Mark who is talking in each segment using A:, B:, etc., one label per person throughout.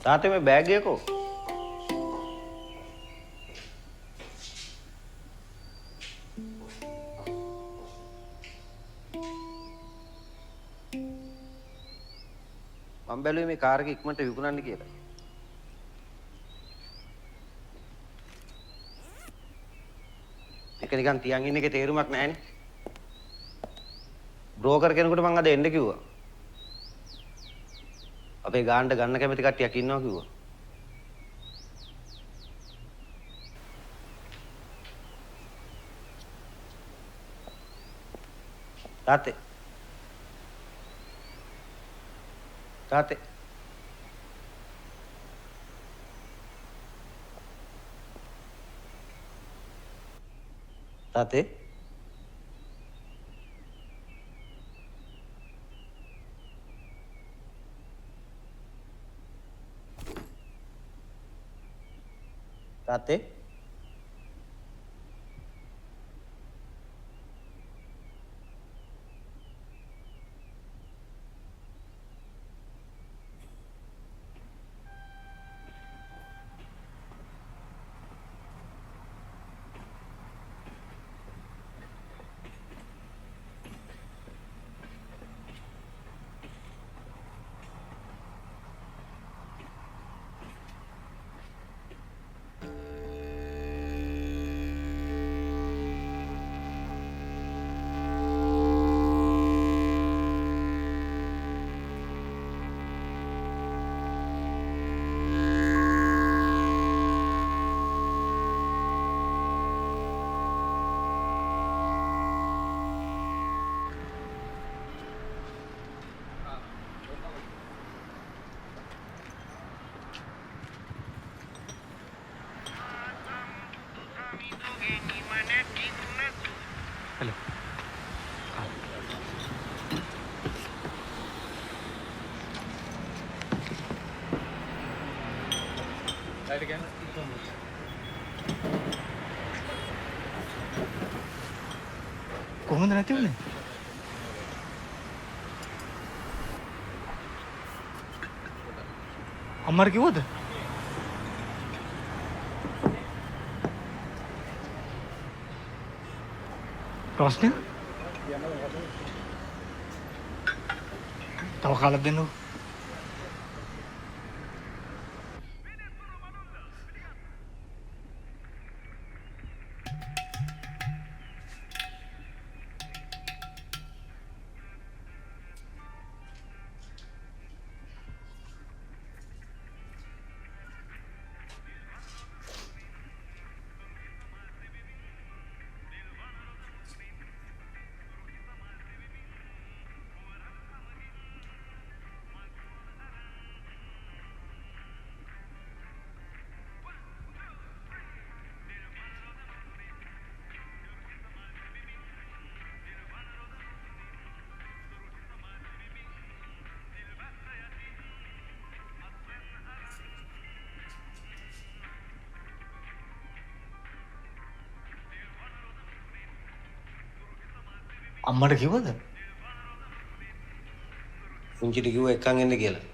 A: තාත්තේ මේ බෑග් එක කො? මම බැලුවේ මේ කාර් එක ඉක්මනට විකුණන්න කියලා. ඒක නිකන් තියන් ඉන්න එකේ තේරුමක් නැහැනේ. බ්‍රෝකර් කෙනෙකුට මං අද එන්න කිව්වා. අපේ ගානට ගන්න කැමති කට්ටියක් ඉන්නවා කිව්වා. තාත්තේ. තාත්තේ. තාත්තේ. තාත්තේ.
B: Hello. Right again. කොහොමද නැති වුනේ? අම්මාට කිව්වද? ප්‍රශ්න? තව කාලයක් දෙන්නකෝ. අම්මට කිව්වද?
A: පුංචිට කිව්වා එක්කන් එන්න කියලා.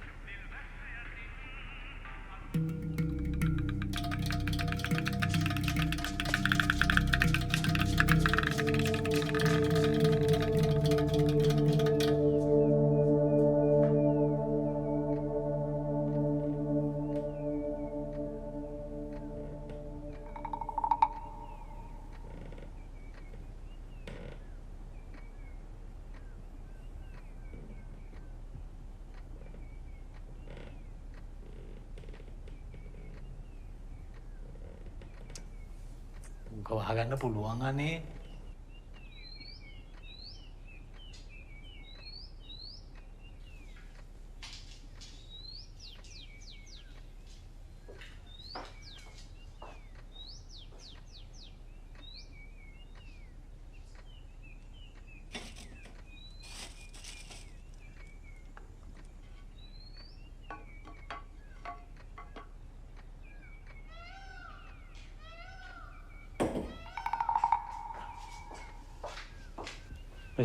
B: උන්ක වහගන්න පුළුවන් අනේ.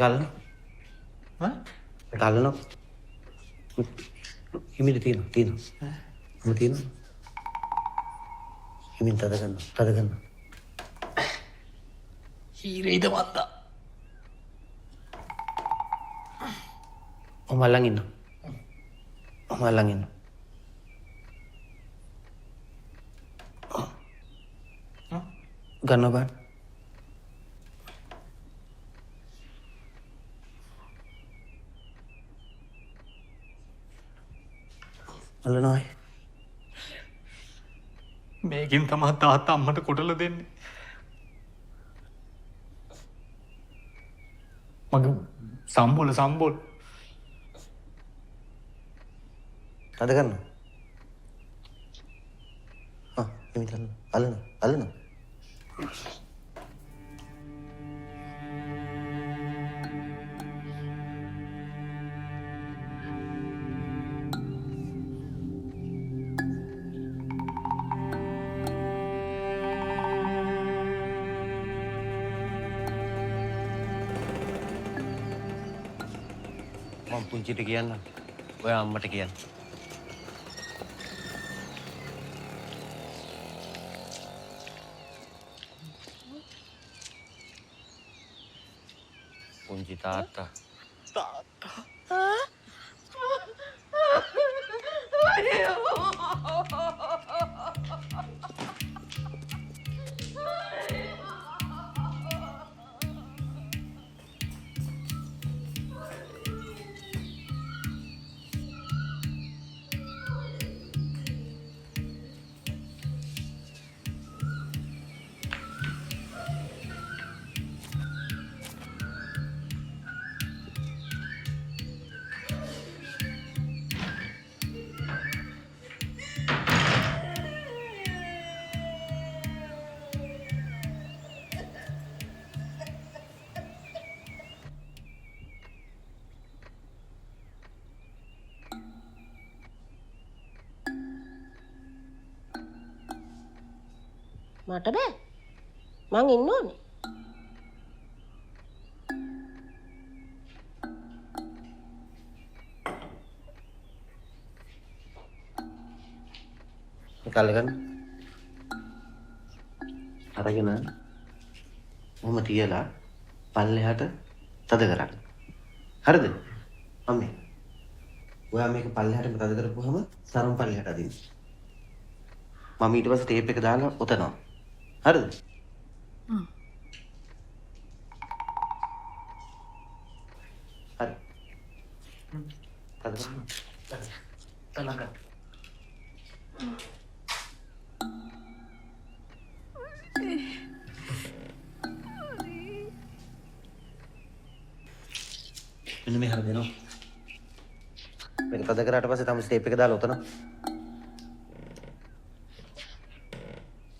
A: ගල්න
B: ඈ
A: ගල්න හිමිට තියෙනවා එහෙම තියෙනවා. හිමින් තද කරනවා.
B: හීරෙයිද මන්දා.
A: මම අල්ලන් ඉන්නවා. ගන්න බෑ. අල්ලනවා.
B: මේකින් තමයි තාත්තා අම්මට කොටලා දෙන්නේ. මගේ සම්බෝල.
A: තද කරනවා. හිමින් අල්ලනවා. මම පුංචිට කියන්න. ඔයා අම්මට කියන්න. පුංචි තාත්තා.
C: මට බෑ. මං ඉන්න ඕනේ.
A: කල්ලගන්න. අරගෙන මොහොම තියලා පල්ලෙහාට තද කරන්න. හරිද? අම්මේ. ඔයා මේක පල්ලෙහාටම තද කරපුවාම සරම් පල්ලෙහාට අදින්න. මම ඊට පස්සේ ටේප් එක දාලා ඔතනවා. හරිද? හරි. තද කරන්න. තලඟ. මෙන්න මේ හර දෙනවා. මේක තද කරාට පස්සේ තමයි ස්ටේප් එක දාලා ඔතන.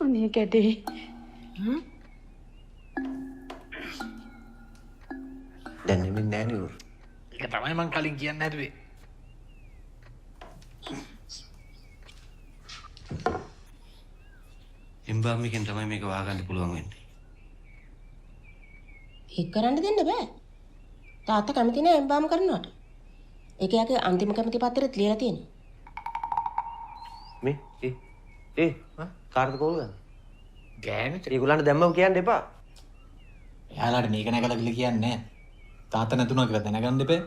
D: අනේ කැටේ.
A: දැන් නෙමෙයි නෑනේ උර.
B: ඒක තමයි මං කලින් කියන්න හැදුවේ.
A: එම්බාමිකෙන් තමයි මේක වහගන්න පුළුවන් වෙන්නේ.
C: ඒක කරන්න දෙන්න බෑ. තාත්තා කැමති නෑ එම්බාම් කරනවට. ඒක යාගේ අන්තිම කැමති පත්‍රෙත් ලියලා තියෙනවා.
A: මේ කාර්ද කෝල් ගන්න.
B: ගෑනිට
A: ඒගොල්ලන්ට දැම්මම කියන්න එපා.
B: එයාලාට මේක නැගලා කියලා කියන්නේ නැහැ. තාත්තා නැතුණා කියලා දැනගන්න දෙපේ.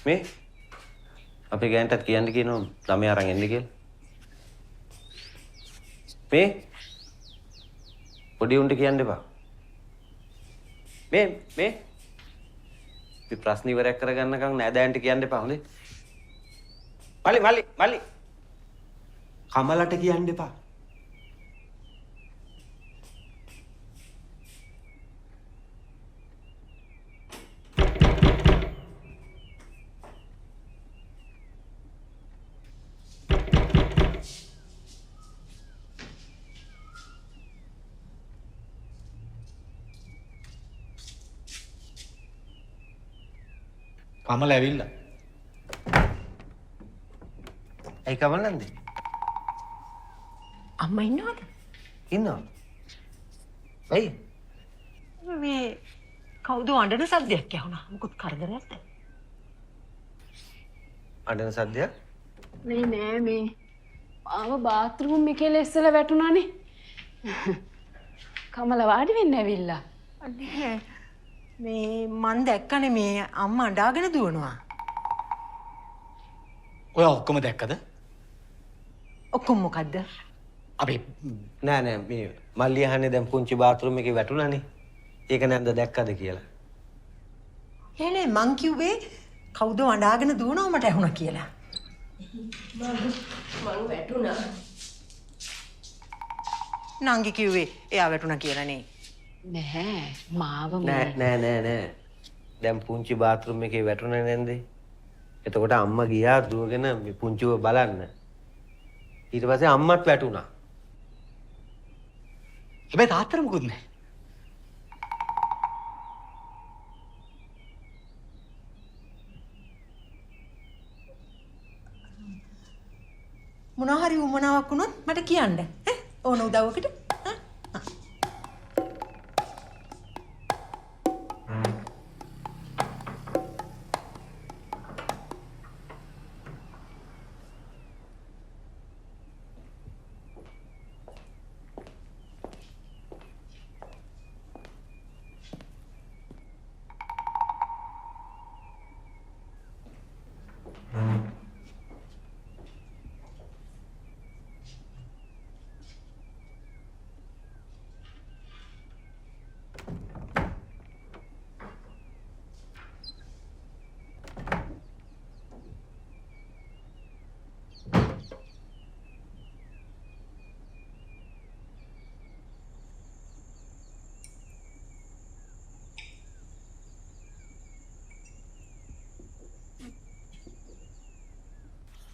A: මේ අපේ ගෑන්ටත් කියන්න කියනවා ළමයා අරන් එන්න කියලා. මේ පොඩි උන්ට කියන්න එපා. මේ අපි ප්‍රශ්න ඉවරයක් කරගන්නකම් නෑදෑයන්ට කියන්න එපා හොඳේ. මල්ලි කමලට කියන්න එපා.
B: කමල ඇවිල්ලා.
A: ඇයි කමල් නැන්දේ?
D: අම්මා ඉන්නවද?
A: ඉන්නවා. ඇයි?
D: මේ කවුද අඬන සද්දයක් ඇහුණා. මොකද කරදරයක්ද?
A: අඬන සද්දයක්?
D: නෑ මේ ආව බාත්රූම් එකේ ලෙස්සලා වැටුණානේ. කමල වාඩි වෙන්න ඇවිල්ලා.
E: නෑ මේ මන් දැක්කනේ මේ අම්මා අඬාගෙන දුවනවා.
B: ඔය ඔක්කොම දැක්කද?
E: ඔක්කොම මොකද්ද?
B: අපි
A: නෑ මේ මල්ලි අහන්නේ දැන් පුංචි බාත්රූම් එකේ වැටුණානේ. ඒක නැන්ද දැක්කද කියලා.
E: නෑ මං කිව්වේ කවුද අඬාගෙන දුවනවා මට ඇහුණා කියලා.
C: මං වැටුණා.
E: නංගි කිව්වේ එයා වැටුණා කියලා නේ.
D: නැහැ මාව
A: නෑ. දැන් පුංචි බාත්රූම් එකේ වැටුණා නැන්දේ. එතකොට අම්මා ගියා දුවගෙන මේ පුංචිව බලන්න. ඊට පස්සේ අම්මත් වැටුණා.
B: හැබැයි තාත්තට මොකුත් නැහැ.
E: මොනවා හරි උමනාවක් වුණොත් මට කියන්න. ඈ ඕන උදව්වකට.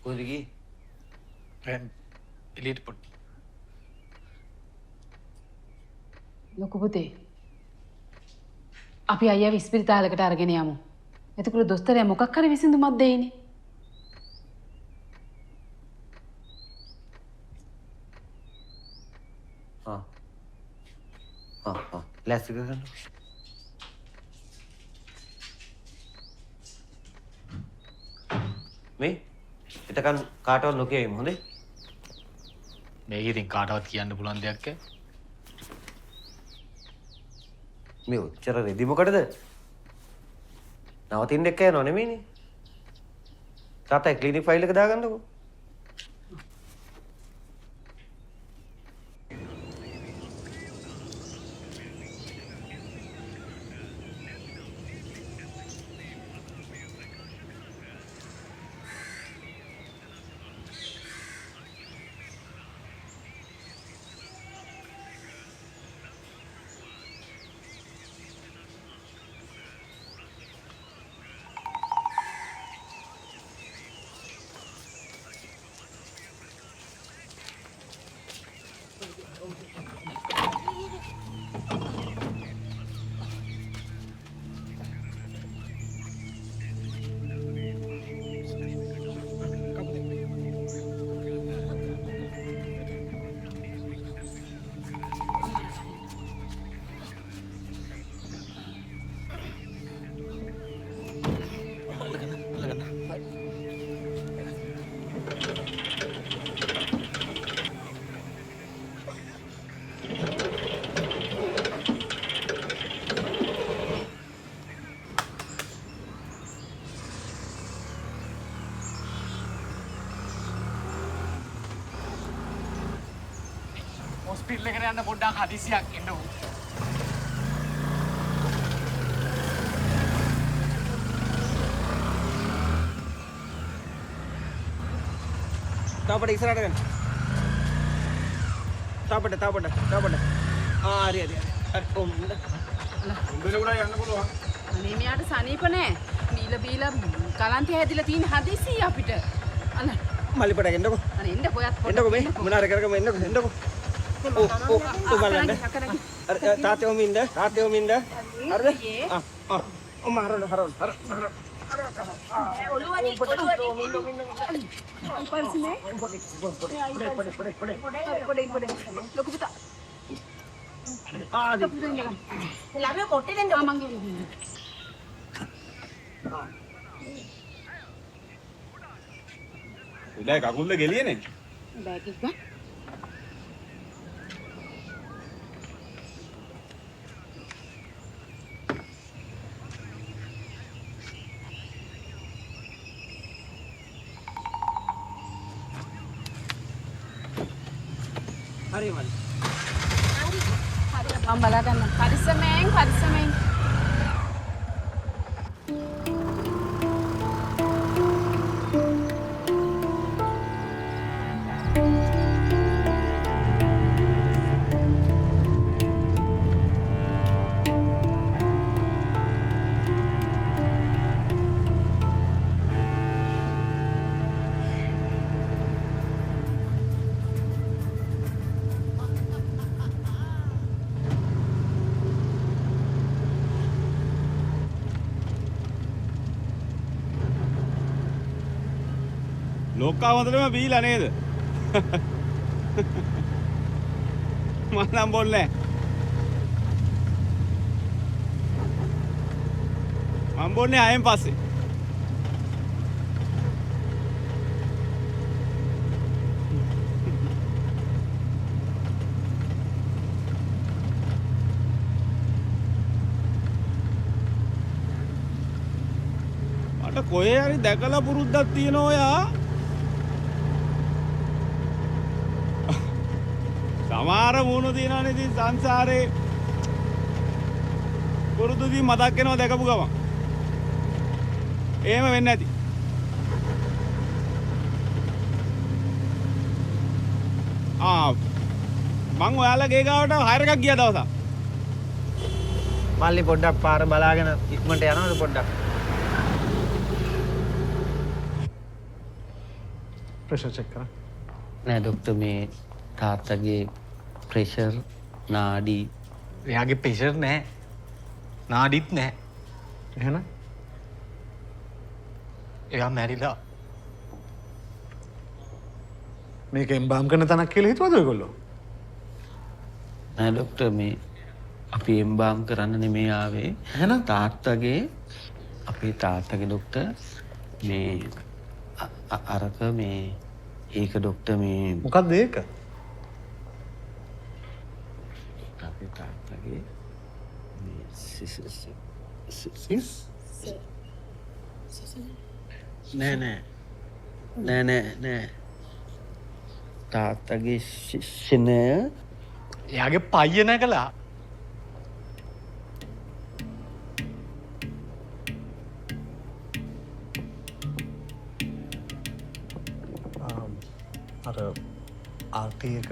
A: කොහෙද ගියේ?
B: එළියට පොඩ්ඩ.
D: ලොකු පුතේ. අපි අයියාව ඉස්පිරිතාලෙකට අරගෙන යමු. එතකොට දොස්තරයා මොකක් හරි විසඳුමක් දෙයිනේ.
A: ලෑස්ති කරගන්න. මේ එතකන් කාටවත් නොකියවෙමු හොඳේ?
B: මේක ඉතින් කාටවත් කියන්න පුළුවන් දෙයක් ඈ.
A: මේ උච්චර රෙදි මොකටද? නවතින්න එක්ක යනව නෙමෙයිනේ. තාත්තා ක්ලිනික් ෆයිල් එක දාගන්නකෝ.
B: හොස්පිටල් එකට යන්න පොඩ්ඩක් හදිසියක් එන්න ඕන.
F: තාපට ඉස්සරහට ගන්න. තාපට. හරි. උඹල උඩ යන්න පුළුවන්.
D: අනේ මෙයාට සනීප නෑ. බීලා කලන්තය හැදිලා තියෙන හදිසි අපිට. අන්න
F: මල්ලිපට එන්නකෝ.
D: අනේ එන්න කොයත්
F: එන්නකෝ මේ මොනාර කරගම එන්නකෝ. බලන්න. තාත්තේ ඔමින්ද? හරිද? හරන.
G: උදේ කකුල්ද ගෙලියනේ.
D: බෑග් එක ගන්න.
F: හරි මල්ලි.
D: හරි මම බලා ගන්න. පරිස්සමෙන්.
G: ලෝකා හොඳටම බීලා නේද? මම නම් බොන්නේ නැහැ. මම බොන්නේ ආයෙන් පස්සේ. මට කොහේ හරි දැකලා පුරුද්දක් තියෙනවා ඔයා. සමහර වුණු තියෙනවනේ ඉතින් සංසාරේ පුරුදුදී මතක් වෙනවා දැකපු ගමන්. එහෙම වෙන්නේ නැති. මං ඔයාලා ගේ ගාවට හයර් එකක් ගිය දවසක්.
F: මල්ලි පොඩ්ඩක් පාර බලාගෙන ඉක්මනට යනවද පොඩ්ඩක්?
H: ප්‍රෙෂර් චෙක් කරා.
A: නෑ ડોක්ටර් මේ තාත්තගේ ප්‍රෙෂර් නාඩි
B: එයාගේ ප්‍රෙෂර් නැහැ. නාඩිත් නැහැ.
H: එහෙනම්
B: එයා මැරිලා.
H: මේක එම්බාම් කරන තැනක් කියලා හිතුවද ඔයගොල්ලෝ?
A: නෑ ડોක්ටර් මේ අපි එම්බාම් කරන්න නෙමෙයි ආවේ.
H: එහෙනම්
A: තාත්තගේ අපේ තාත්තගේ ડોක්ටර් මේ අරක මේ ඒක ડોක්ටර් මේ
H: මොකක්ද ඒක?
A: අපේ තාත්තගේ මේ නෑ තාත්තගේ ශිෂ්‍යනය
B: එයාගේ පයිය නැකලා.
H: අර RT එක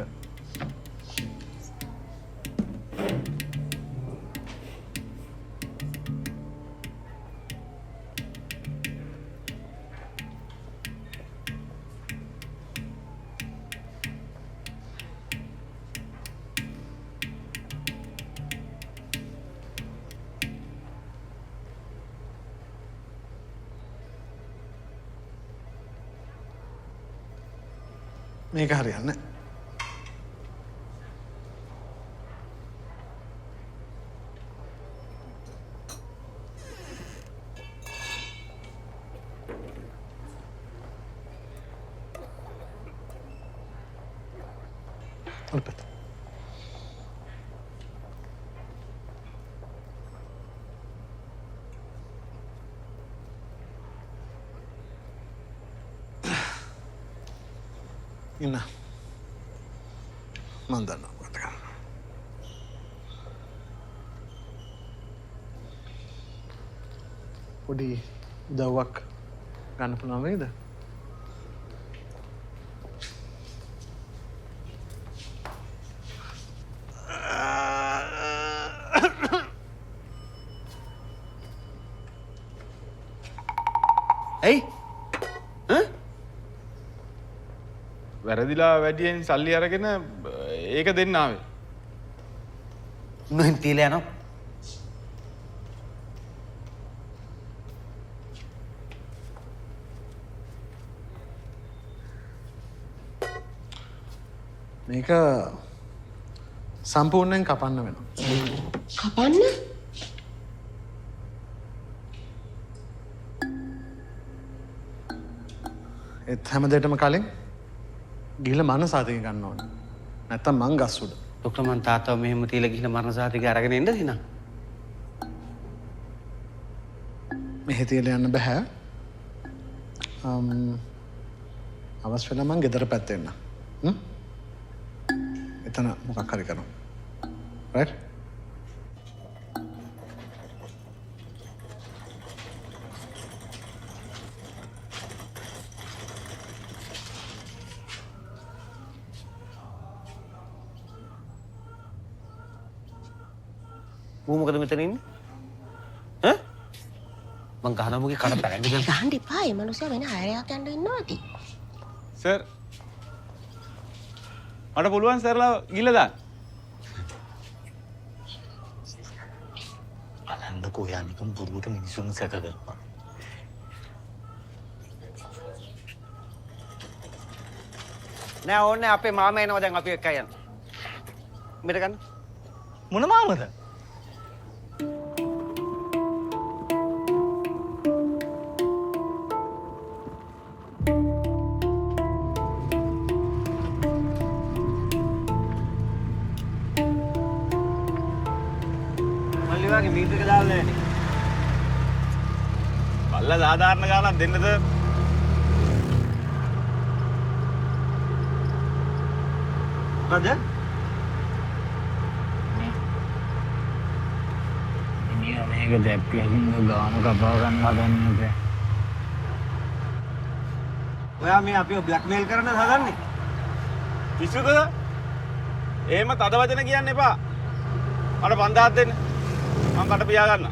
H: මේක හරියන්නේ නැහැ. අල්පත්. ඉන්න මන් දන්නවා මොකද කරන්න. පොඩි උදව්වක් ගන්න පුළුවන් වේද?
A: ඇයි
G: වැරදිලා වැඩියෙන් සල්ලි අරගෙන ඒක දෙන්න ආවේ.
A: නොහින් තියලා යනවා.
H: මේක සම්පූර්ණයෙන් කපන්න වෙනවා.
C: කපන්න?
H: ඒත් හැමදේටම කලින් ගිහිල්ලා මරණ සාතික ගන්න ඕනේ. නැත්තම් මං ගස් උඩ.
A: ඩොක්ටර් මන් තාත්තව මෙහෙම තියලා ගිහින් මරණ සාතික අරගෙන එන්නද හිනා?
H: මෙහෙ තියලා යන්න බෑ. අවශ්‍ය වෙලා මං ගෙදර පැත්තේ එන්න. එතන මොකක් හරි කරනවා. right?
A: ඌ මොකද මෙතන ඉන්නේ? ඈ? මං ගහනවා මුගේ කන පැලෙන්න දැන්.
C: ගහන්න එපා. මේ මිනිස්සයා වෙන හයරයක් යන්න ඉන්නවා ඇති.
G: සර් මට පුළුවන් සර්ලා ගිල්ල දාන්න.
B: බලන්නකෝ යා නිකන් බුරුවට මිනිසුන් සැක කරනවා.
A: නෑ ඕනේ අපේ මාමා එනවා දැන් අපි එක්ක යන්න. මෙතන ගන්න.
B: මොන මාමද?
A: මල්ලිවාගේ මීටර එක දාලා නැහැ නේ.
G: බල්ලා සාධාරණ ගානක් දෙන්නද?
A: මොකද?
B: මිනිහා මේක දැක්කම ගාන කපා ගන්න හදන්නද?
A: ඔයා මේ අපිව බ්ලැක්මේල් කරන්න හදන්නේ?
G: පිස්සුද? එහෙම තද වචන කියන්න එපා. මට 5000ක් දෙන්න. මං කට පියා ගන්න.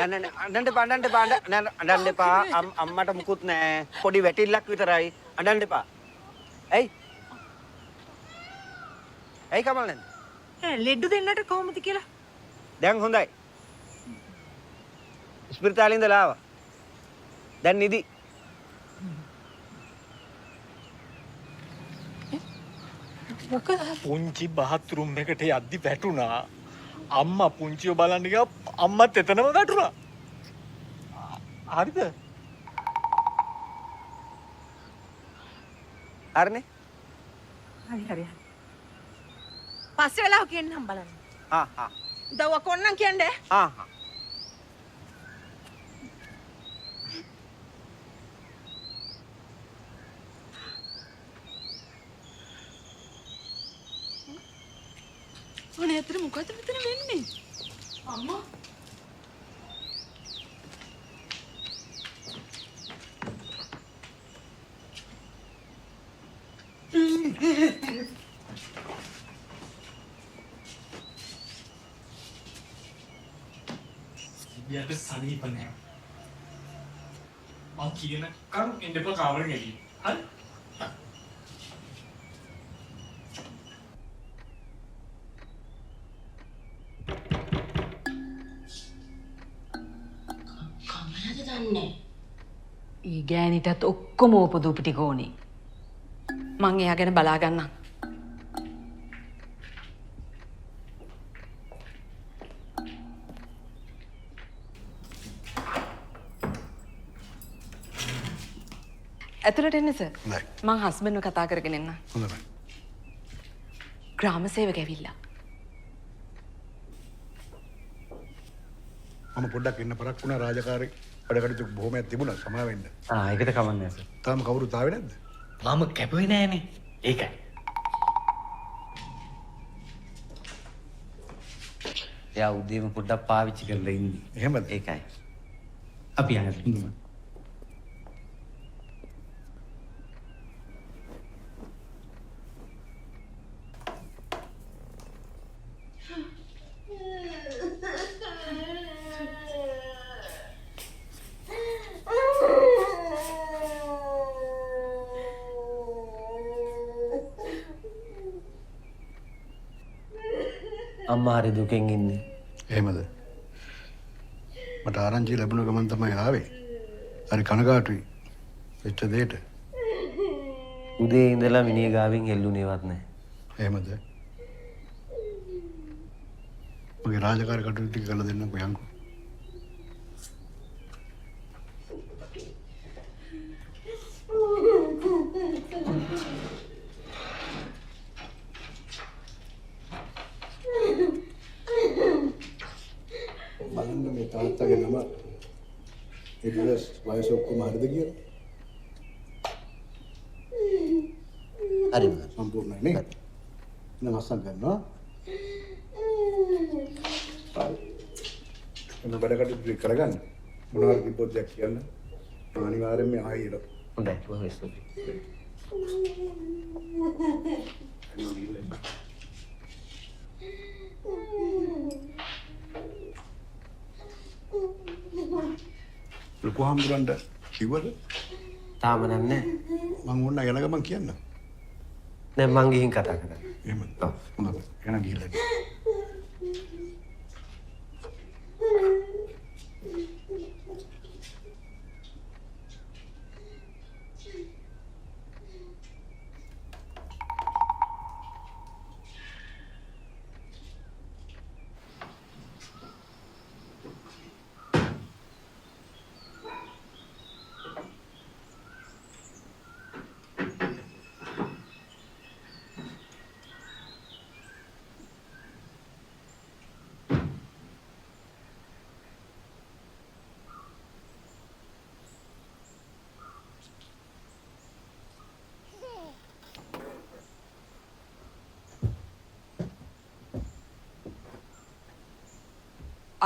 A: අඬන්න එපා අම්මට මුකුත් නෑ පොඩි වැටිල්ලක් විතරයි අඬන්න එපා. ඇයි කමල් නැද්ද?
E: ලෙඩ්ඩු දෙන්නට කොහොමද කියලා?
A: දැන් හොඳයි. ස්පිරිතාලේ ඉඳලා ආවා. දැන් නිදි.
H: පුංචි බාත්රූම් එකට යද්දි වැටුණා. අම්මා පුංචිව බලන්න ගියා අම්මත් එතනම වැටුණා. හරිද?
A: හරිනේ?
E: හරි. පස්සේ වෙලාව කියන්නම් බලන්න. උදව්වක් ඕනනම් කියන්නේ.
D: අනේ අතර මොකද මෙතන වෙන්නේ? අම්මා
H: යට සනීප නෑ. මං කියනකම් එන්න එපා කාමරෙන් එළිය. හරි?
C: කමලද දන්නේ?
D: ඊ ගෑනිටත් ඔක්කොම උපදූප ටික ඕනේ. මං එයා ගැන බලා ගන්නම්. ඇතුළට එන්න සර්. මං හස්බන්ඩ්ව කතා කරගෙන එන්න.
H: හොඳයි.
D: ග්‍රාම සේවක ඇවිල්ලා.
H: මම පොඩ්ඩක් ඉන්න පරක් වුණා රාජකාරී වැඩ කටයුතු බොහොමයක් තිබුණා සමා වෙන්න.
A: ඒකට කමන්නේ සර්.
H: තාම කවුරුත් ආවේ නැද්ද?
B: මම කැපුවේ නෑනේ. ඒකයි.
A: එයා උදේම පොඩ්ඩක් පාවිච්චි කරලා ඉන්නේ.
H: එහෙමද?
A: ඒකයි. අපි යන්න. අම්මා හරි දුකෙන් ඉන්නේ.
H: එහෙමද? මට ආරංචි ලැබුණ ගමන් තමයි ආවේ. හරි කනගාටුයි. වෙච්ච දෙයට.
A: උදේ ඉඳලා මිනිහ ගාවින් හෙල්ලුනේවත් නැහැ.
H: එහෙමද?
I: මගේ රාජකාරී කටයුතු ටික කරලා දෙන්නකෝ යන්කෝ. බලන්න මේ තාත්තගේ නම ඉතිස් වයස ඔක්කොම හරිද කියලා.
A: හරි
I: සම්පූර්ණයි නේ. ඉන්න මස්සක් ගන්නවා. එන්න වැඩ කටයුතු කරගන්න. මොනවද කිව්වොත් දැක් කියන්න. අනිවාර්යෙන්ම ආයෙත්.
A: හොඳයි බොහොම ස්තුතියි.
I: ලොකු හම්බුරන්ට කිව්වද?
A: තාම නෑ.
I: මම ඕන්න යන ගමන් කියන්න.
A: නෑ මං ගිහින් කතා කරා.
I: එහෙමද? හොඳයි. එන ගිහලා.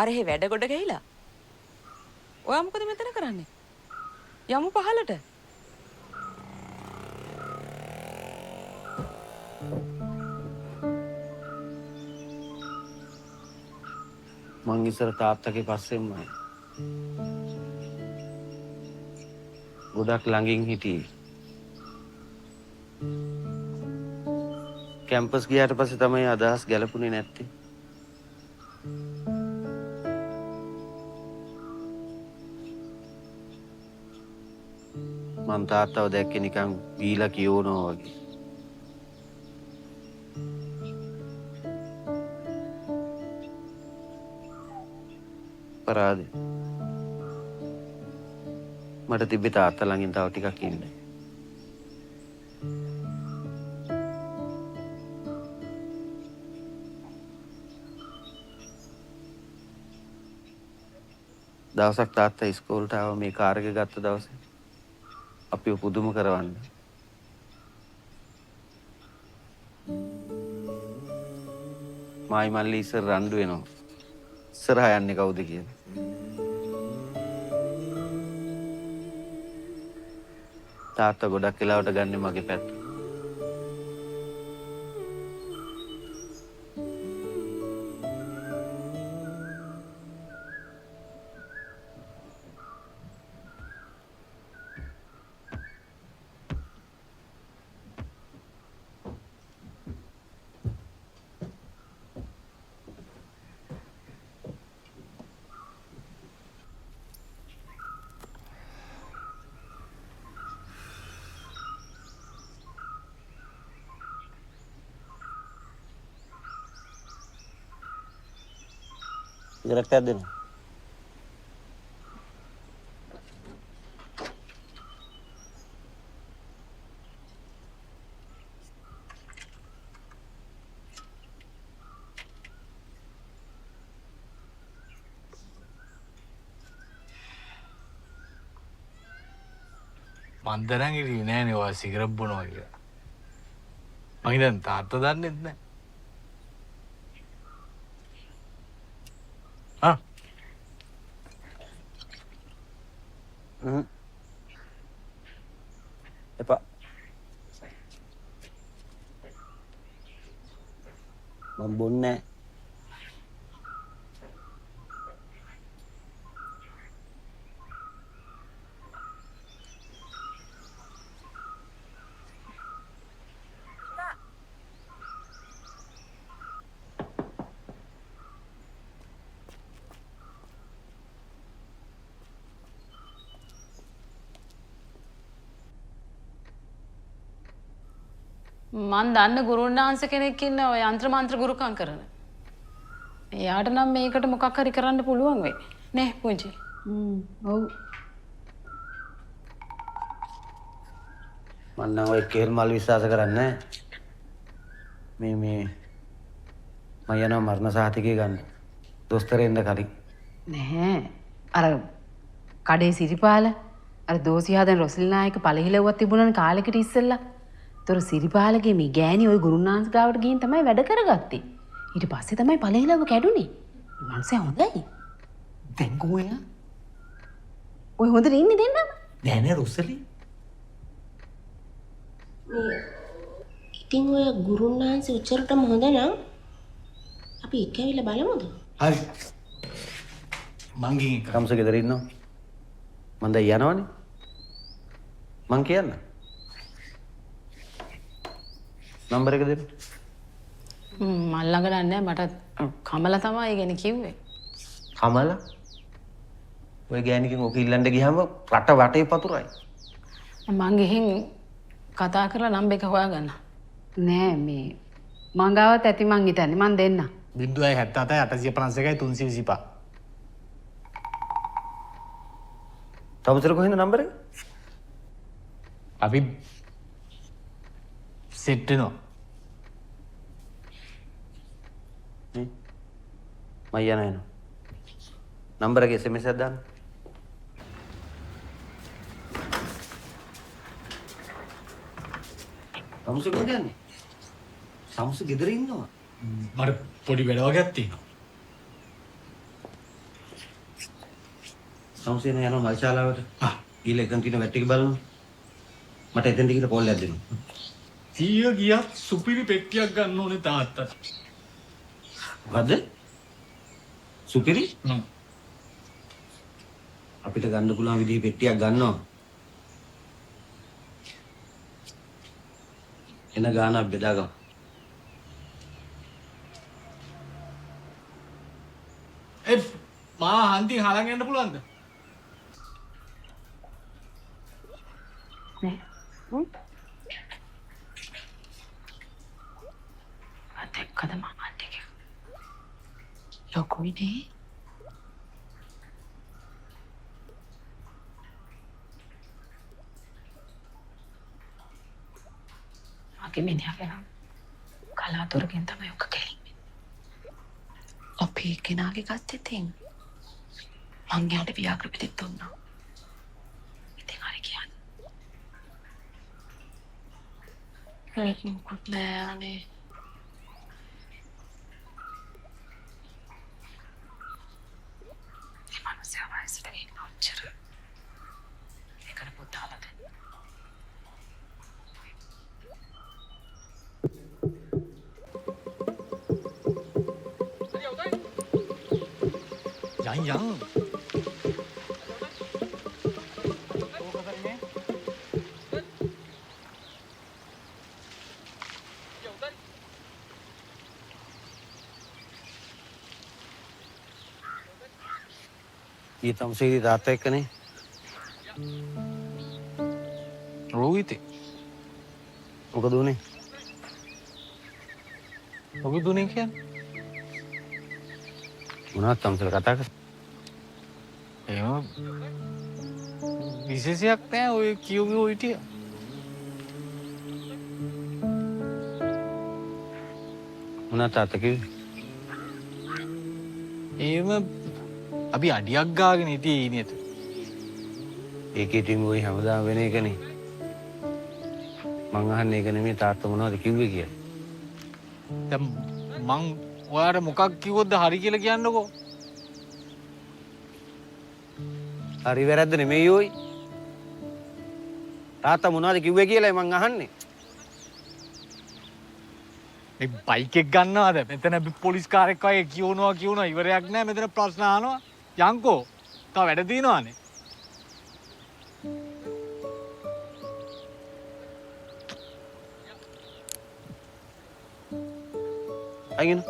J: අරහෙ වැඩ ගොඩ ගිහිලා. ඔයා මොකද මෙතන කරන්නේ? යමු පහලට.
A: මං ඉස්සර තාත්තගේ පස්සෙන්මයි. ගොඩක් ළඟින් හිටියේ. කැම්පස් ගියාට පස්සේ තමයි අදහස් ගැලපුණේ නැත්තේ. මං තාත්තව දැක්කේ නිකන් බීලා කියවනවා වගේ. පරාදේ. මට තිබ්බේ තාත්තා ළඟින් තව ටිකක් ඉන්න. දවසක් තාත්තා ඉස්කෝලට ආව මේ කාර් එක ගත්ත දවසේ අපිව පුදුම කරවන්න. මායි මල්ලි ඉස්සර රණ්ඩු වෙනවා. ඉස්සරහා යන්නේ කවුද කියලා. තාත්තා ගොඩක් වෙලාවට ගන්නේ මගේ පැත්ත. Gerak tadi.
H: මන්දරන් ඉරි නෑනේ ඔයා සිගරට් බොනවා කියලා. මං හිතන්නේ තාත්තා දන්නේ නැහැ.
A: Epa. Mambon bොන්නේ.
D: මන් දන්න ගුරුන් වහන්සේ කෙනෙක් ඉන්නවා යంత్ర මන්ත්‍ර ගුරුකම් කරන.
J: එයාට නම් මේකට මොකක් හරි කරන්න පුළුවන් වෙයි. නේ පුංචි.
D: ඔව්.
A: මම නම් ඔය කේල් මල් විශ්වාස කරන්නේ නැහැ. මේ මම යනවා මරණ සහතිකය ගන්න. දොස්තරෙන්ද කලින්.
D: නැහැ. අර කඩේ සිරිපාල අර දෝසියාදන් රොස්ලි නායක පළහිලව්වක් තිබුණානේ කාලෙකට ඉස්සෙල්ලා. ඒතර සිරිපාලගේ මේ ගෑණි ওই ගුරුනාන්ස් ගාවට ගිහින් තමයි වැඩ කරගත්තේ. ඊට පස්සේ තමයි පළහිලව කැඩුනේ. මනුස්සයා හොඳයි.
B: දැන් කොහොමද?
D: ඔය හොඳට ඉන්නේ දෙන්නම.
B: නෑ නෑ රොස්සලි.
C: ඉතින් ඔය ගුරුනාන්සේ උච්චරටම හොඳ නම් අපි එක්කවිලා බලමුද?
B: හරි. මං ගිහින්
A: කම්ස ගෙදර ඉන්නවා. මම දැන් යනවනේ. මං කියන්න. නම්බර එක දෙන්න.
J: මල් ළඟ නෑ මට කමලා තමයි ඉගෙන කිව්වේ.
A: කමල ඔය ගෑණිකෙන් ඔක ඉල්ලන්න ගියාම රට වටේ පතුරයි.
J: මං ගිහින් කතා කරලා නම්බර එක හොයාගන්න.
D: නෑ මේ මං ගාවත් ඇති මං හිතන්නේ මං දෙන්න.
B: 077 851 325.
A: තවසර කොහෙන්ද නම්බර එක?
B: අපි සෙට් වෙනවා.
A: මම යනවා. නම්බර එකේ SMS එකක් දාන්න. සම්සු කොහෙද යන්නේ? සම්සු ගෙදර ඉන්නවා.
B: මට පොඩි වැඩ වගේක් තියෙනවා.
A: සම්සු යනවා මල් ශාලාවට. ගිහලා එකන් තියෙන වැට් එක බලමු. මට එතෙන්ට ගිහලා කෝල් එකක් දෙන්න.
H: 100 ගියත් සුපිරි පෙට්ටියක් ගන්න ඕනේ තාත්තට.
A: මොකද්ද? සුපිරි? අපිට ගන්න පුළුවන් විදිහේ පෙට්ටියක් ගන්නවා. එන ගානක් බෙදාගමු.
H: මා හන්දිය හලන් යන්න පුළුවන්ද?
D: නෑ. අතෙක්කද මම ටික. ලොකුයිනේ. මගේ මිනිහා නම් කලාතුරකින් තමයි ඔක කෙලින්නේ. අපි කෙනාගේ ගත්තේ තින්. මං යාට ව්‍යාකෘති පිටිත් දුන්නා. ඉතින් හරි කියන්නේ. ඒක මොකුත් නෑ අනේ. ඒ මනුස්සයා වයසට ගිහින් ඔච්චර. ඒකට පුතාලා දෙන්න.
H: යන්.
A: ඊ තමසේදී තාත්තා එක්කනේ.
B: රෝහිතේ.
A: මොකද උනේ?
B: ඔබ දුන්නේ කියන්නේ?
A: මොනවද තමසල කතා කරන්නේ?
B: එහෙම විශේෂයක් නෑ ඔය කියුවේ හිටිය.
A: මොනවද තාත්තා කිව්වේ?
B: එහෙම අපි අඩියක් ගාගෙන හිටියේ ඊනියත.
A: ඒකේ ඉතින් ওই හැමදාම වෙන එකනේ. මං අහන්නේ ඒක නෙමෙයි තාත්තා මොනවද කිව්වේ කියලා.
B: දැන් මං ඔයාට මොකක් කිව්වොත්ද හරි කියලා කියන්නකෝ.
A: හරි වැරද්ද නෙමෙයි ඔයි. තාත්තා මොනවද කිව්වේ කියලායි මං අහන්නේ.
B: මේ බයික් එක ගන්නවද? මෙතන පොලිස් කාරෙක් වගේ කියනවා ඉවරයක් නෑ මෙතන ප්‍රශ්න අහනවා. යන්කෝ. තව වැඩ තියෙනවානේ.
A: අයිගෙන.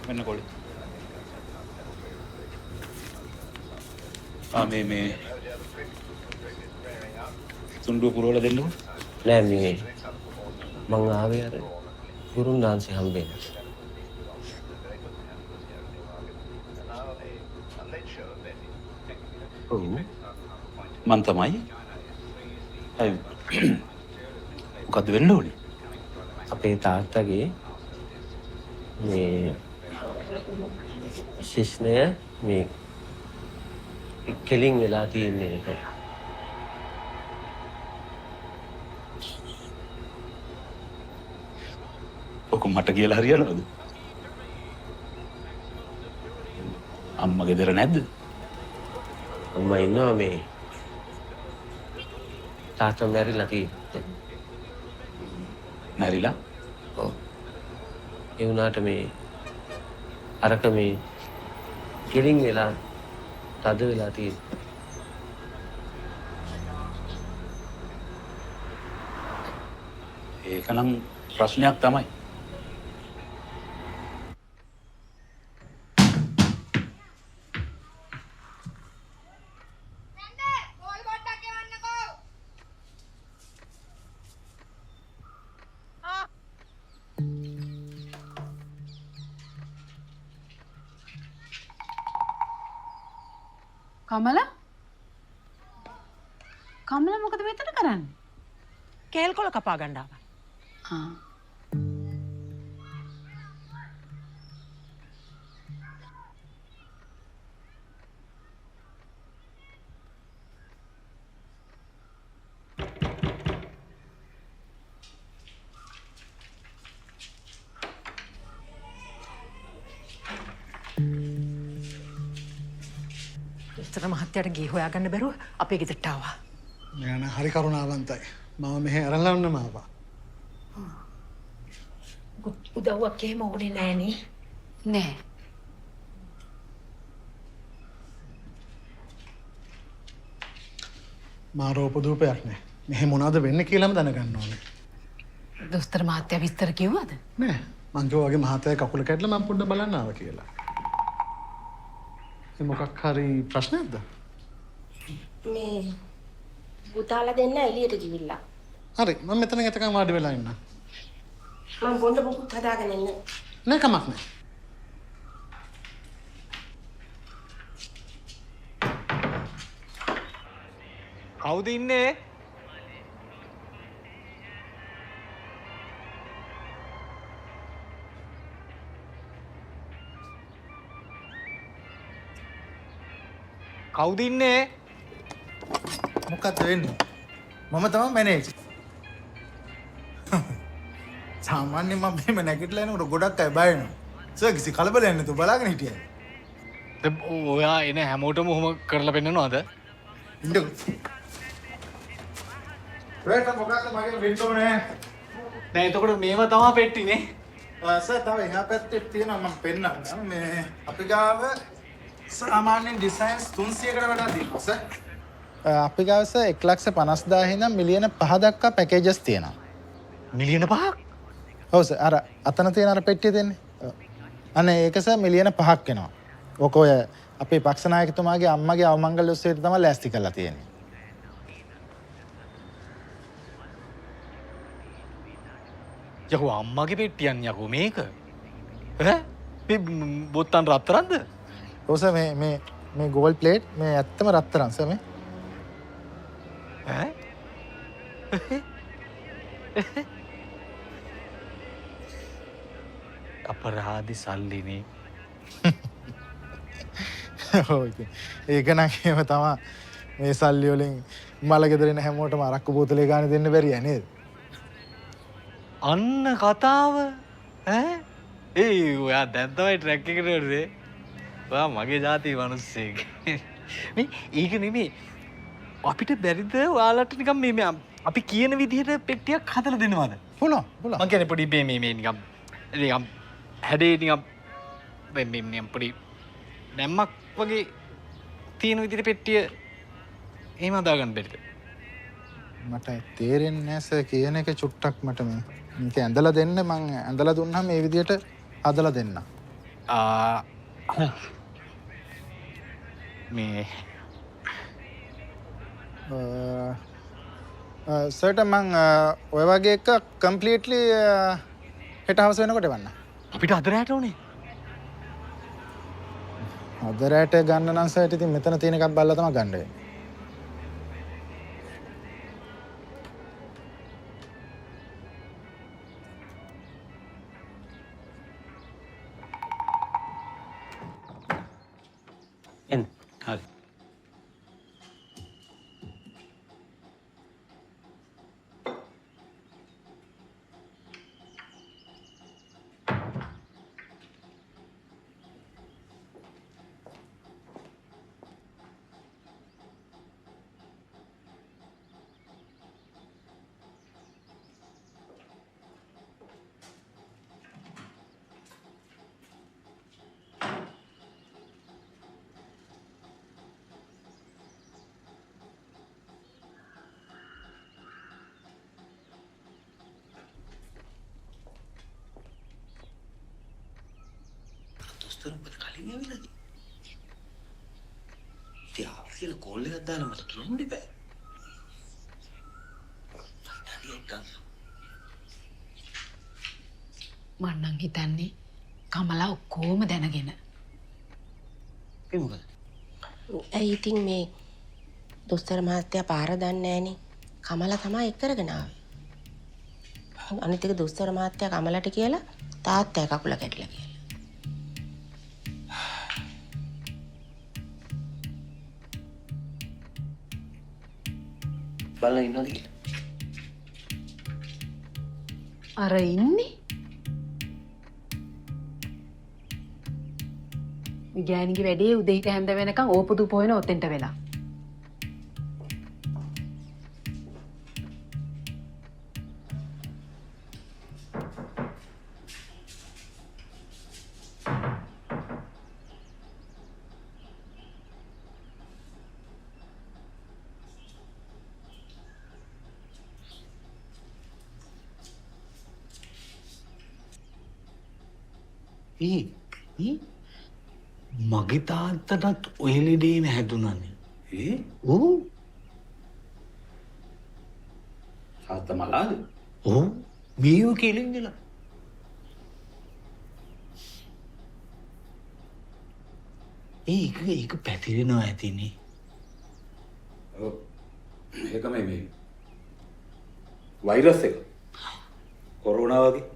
G: මෙන්න කොළේ. මේ තුන්ඩුව පුරවලා දෙන්නකෝ.
A: නෑ මේ මං ආවේ අර ගුරුන් වහන්සේ හම්බෙන්න. ඔව්
G: මං තමයි. අය මොකද්ද වෙන්න ඕනේ?
A: අපේ තාත්තගේ මේ ශිෂ්ණය මේ කෙලින් වෙලා තියෙන්නේ ඒක.
G: ඔක මට කියලා හරියනවද? අම්මා ගෙදර නැද්ද?
A: අම්මා ඉන්නවා මේ තාත්තා මැරිලා තියෙන්නේ.
G: නැරිලා?
A: ඔව්. ඒ වුණාට මේ අරක මේ කෙලින් වෙලා තද වෙලා තියෙන්නේ.
G: ඒකනම් ප්‍රශ්නයක් තමයි.
D: කමල මොකද මෙතන කරන්නේ?
E: කේල් කොළ කපා ගන්න ආවා. දොස්තර මහත්තයාට ගේ හොයාගන්න බැරුව අපේ ගෙදරට ආවා.
I: මෙයාන හරි කරුණාවන්තයි. මම මෙහෙ අරන් ලවන්නම ආවා.
E: උදව්වක් එහෙම ඕනේ නෑනේ.
D: නෑ.
I: මා රෝපදූපයක් නෑ. මෙහෙ මොනවද වෙන්නේ කියලාම දැනගන්න ඕනේ.
D: දොස්තර මහත්තයා විස්තර කිව්වද?
I: නෑ. මං කිව්වා වගේ මහත්තයා කකුල කැඩලා මම පොඩ්ඩක් බලන්න ආවා කියලා. ඒ මොකක් හරි ප්‍රශ්නයක්ද?
C: මේ පුතාලා දෙන්න එළියට ගිහිල්ලා.
I: හරි මම මෙතන එතකන් වාඩි වෙලා ඉන්නම්.
C: මම බොන්න මොකුත් හදාගෙන ඉන්න.
I: නෑ කමක් නෑ.
B: කවුද ඉන්නේ? කවුද ඉන්නේ?
F: මොකක්ද වෙන්නේ? මම තමයි මැනේජර්. සාමාන්‍යයෙන් මම මෙහෙම නැගිටලා එනකොට ගොඩක් අය බය වෙනවා. සර් කිසි කලබලයක් නැතුව බලාගෙන හිටියද?
B: ඔයා එන හැමෝටම ඔහොම කරලා පෙන්නනවද?
F: ඉන්නකෝ. ඔයාට මොකක්ද මගේ වෙන්න ඕනේ?
B: නෑ එතකොට මේවා තමයි පෙට්ටිනේ.
F: සර් තව එහා පැත්තේ තියෙනවා මම පෙන්නන්නම්. මේ අපි ගාව සාමාන්‍යයෙන් ඩිසයින්ස් 300කට වඩා තියෙනවා සර්. අපි ගාව සර් 1,50,000 ඉඳන් මිලියන 5 දක්වා පැකේජස් තියෙනවා.
B: මිලියන 5ක්?
F: ඔව් සර් අර අතන තියෙන අර පෙට්ටිය දෙන්නේ. අනේ ඒක සර් මිලියන 5ක් වෙනවා. ඔක ඔය අපේ පක්ෂ නායකතුමාගේ අම්මගේ අවමංගල්‍ය උත්සවයට තමයි ලෑස්ති කරලා තියෙන්නේ.
B: යකෝ අම්මගේ පෙට්ටියන් යකෝ මේක. ඈ? මේ බොත්තම් රත්තරන්ද?
F: ඔව් සර් මේ ගෝල්ඩ් ප්ලේට් මේ ඇත්තම රත්තරන් සර් මේ.
B: ඈ? අපරාධි සල්ලිනේ.
F: ඔව් ඉතින් ඒක නම් එහෙම තමයි. මේ සල්ලි වලින් මල ගෙදර ඉන්න හැමෝටම අරක්කු බෝතලේ ගානේ දෙන්න බැරිය නේද?
B: අන්න කතාව ඈ ඒ ඔයා දැන් තමයි ට්‍රැක් එකට එන්නේ. ඔයා මගේ ජාතියේ මිනිස්සෙක්. මේ ඒක නෙමෙයි. අපිට බැරිද ඔයාලට නිකන් මේ අපි කියන විදිහට පෙට්ටියක් හදලා දෙනවද?
F: පුළුවන් පුළුවන්.
B: මං කියන්නේ පොඩි මේ නිකන් හැඩේ නිකන් මේ පොඩි නැම්මක් වගේ තියෙන විදිහට පෙට්ටිය එහෙම හදාගන්න බැරිද?
F: මට තේරෙන්නේ නැහැ සර් කියන එක චුට්ටක් මට මේක ඇඳලා දෙන්න මං ඇඳලා දුන්නාම මේ විදිහට හදලා දෙන්න.
B: මේ
F: සර්ට මං ඔය වගේ එක කම්ප්ලීට්ලි හෙට හවස වෙනකොට එවන්න.
B: අපිට අද රැට ඕනේ.
F: අද රැට ගන්න නම් සර්ට ඉතින් මෙතන තියෙන එකක් බලලා තමයි ගන්න වෙන්නේ.
A: එන්න.
B: හරි.
A: දොස්තර උඹට කලින් ඇවිල්ලාද? ඉතින් ආපහු කියලා කෝල් එකක් දාලා මට කියන්න බෑ.
D: මං නම් හිතන්නේ කමලා ඔක්කොම දැනගෙන.
A: ඒ මොකද?
C: ඇයි ඉතින් මේ දොස්තර මහත්තයා පාර දන්නේ නැහනේ. කමලා තමයි එක් කරගෙන ආවේ. අනිත් එක දොස්තර මහත්තයා කමලට කියලා තාත්තා කකුල කැඩලා කියලා.
A: බලලා ඉන්නවද කියලා?
D: අර ඉන්නේ මේ ගෑණිගේ වැඩේ උදේට හැන්ද වෙනකන් ඕපදු පොයන ඔතෙන්ට වෙලා.
B: මගේ තාත්තටත් ඔය ලෙඩේම හැදුනනේ.
A: ඕ තාත්තා මලාද?
B: ඔව් බීව කෙලින් ගලා. ඒක පැතිරෙනවා ඇතිනේ.
G: ඔව් ඒක මේ වෛරස් එක. කොරෝනා වගේ.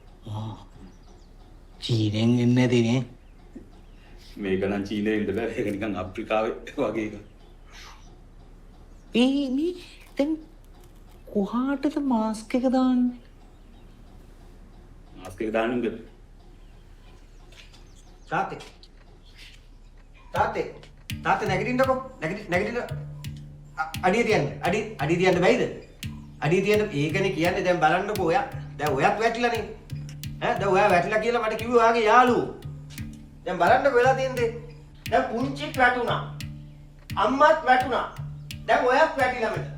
B: චීනෙන් එන්නේ නැතිනේ.
G: මේක නම් චීනේ ඉන්න බෑ. ඒක නිකන් අප්‍රිකාවේ වගේ එකක්.
B: මේ දැන් කොහාටද මාස්ක් එක දාන්නේ?
G: මාස්ක් එක දාන්න බෑ.
A: තාත්තේ නැගිටින්නකෝ. නැගිටින්න. අඩිය තියන්න. අඩිය තියන්න බැයිද? අඩිය තියන්න. ඒකනේ කියන්නේ දැන් බලන්නකෝ ඔයා. දැන් ඔයත් වැටිලානේ. දැන් ඔයා වැටිලා කියලා මට කිව්වා ඔයාගේ යාළුවෝ. දැන් බලන්නකෝ වෙලා තියෙන්නේ. දැන් පුංචිත් වැටුණා. අම්මත් වැටුණා. දැන් ඔයත් වැටිලා මෙතන.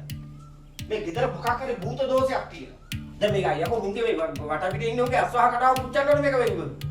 A: මේ ගෙදර මොකක් හරි භූත දෝෂයක් තියෙනවා. දැන් මේක අයියෝ මුංගේ මේ වට පිටින් ඉන්නේ ඔගේ අස්වාහ කටාව පුච්චන්න ඕනේ මේක වෙන්නේ.